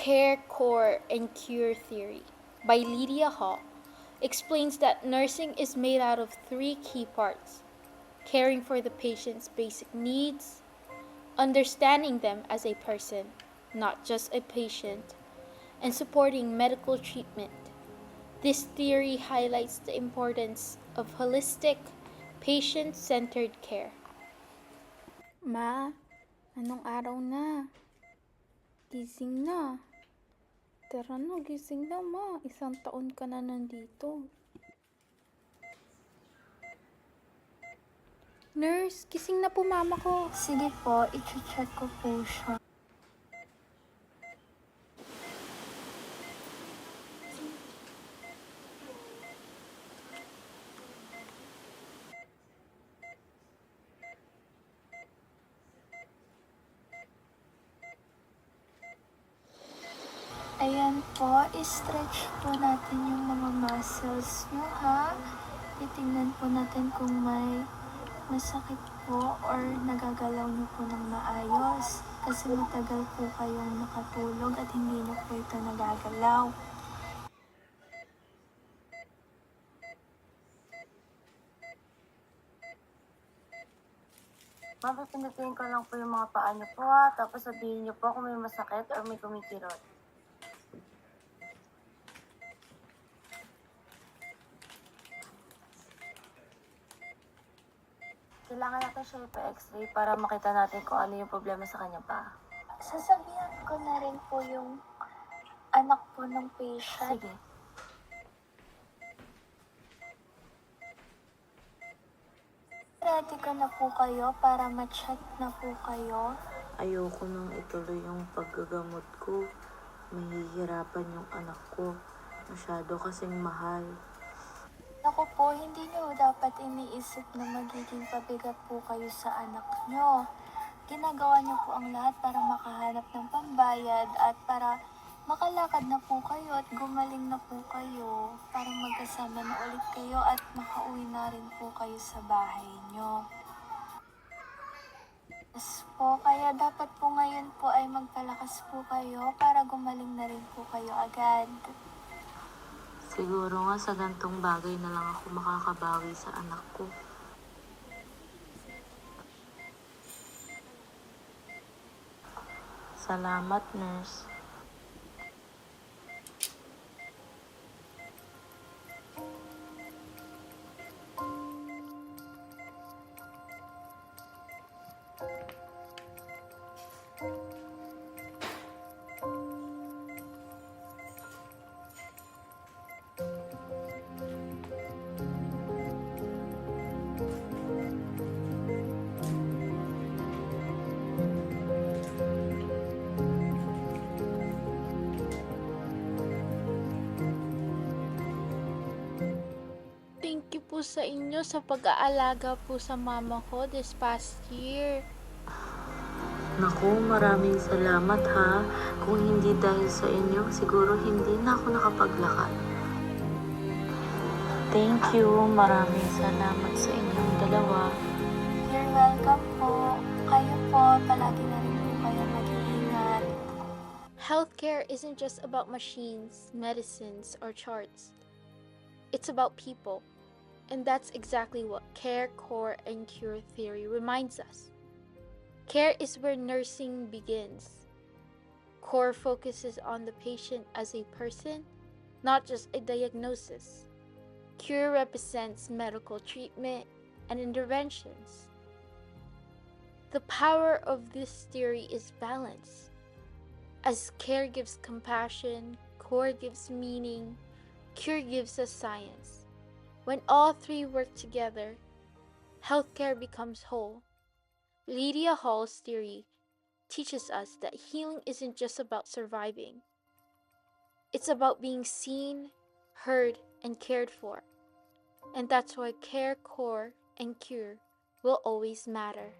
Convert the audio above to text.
Care, Core, and Cure Theory by Lydia Hall explains that nursing is made out of three key parts: caring for the patient's basic needs, understanding them as a person, not just a patient, and supporting medical treatment. This theory highlights the importance of holistic, patient-centered care. Ma, anong araw na? Gising na. Tara na, gising na ma. 1 taon ka na nandito. Nurse, gising na po mama ko. Sige po, i-check ko po siya. Ayan po, i-stretch po natin yung mga muscles nyo ha. Titingnan po natin kung may masakit po or nagagalaw nyo po ng maayos. Kasi matagal po kayong nakatulog at hindi na po ito nagagalaw. Mapipindutin ko lang po yung mga paa niyo po ha. Tapos sabihin niyo po kung may masakit or may kumikirot. Kailangan natin siya ipa-x-ray para makita natin kung ano yung problema sa kanya pa. Sasabihan ko na rin po yung anak po ng patient. Sige. Ready ka na po kayo para ma-check na po kayo? Ayoko nang ituloy yung paggagamot ko. Mahihirapan yung anak ko. Masyado kasing mahal. Naku po, hindi nyo dapat iniisip na magiging pabigat po kayo sa anak nyo. Ginagawa nyo po ang lahat para makahanap ng pambayad at para makalakad na po kayo at gumaling na po kayo para magkasama na ulit kayo at makauwi na rin po kayo sa bahay nyo. Yes po, kaya dapat po ngayon po ay magpalakas po kayo para gumaling na rin po kayo agad. Siguro nga sa gantong bagay na lang ako makakabawi sa anak ko. Salamat, nurse. Thank you po sa inyo sa pag-aalaga po sa mama ko this past year. Naku, maraming salamat ha. Kung hindi dahil sa inyo, siguro hindi na ako nakapaglakad. Thank you. Maraming salamat sa inyong dalawa. You're welcome po. Kayo po, palagi na rin po kayo mag-iingat. Healthcare isn't just about machines, medicines, or charts. It's about people. And that's exactly what Care, Core, and Cure theory reminds us. Care is where nursing begins. Core focuses on the patient as a person, not just a diagnosis. Cure represents medical treatment and interventions. The power of this theory is balance. As care gives compassion, core gives meaning, cure gives us science. When all three work together, healthcare becomes whole. Lydia Hall's theory teaches us that healing isn't just about surviving. It's about being seen, heard, and cared for. And that's why care, core, and cure will always matter.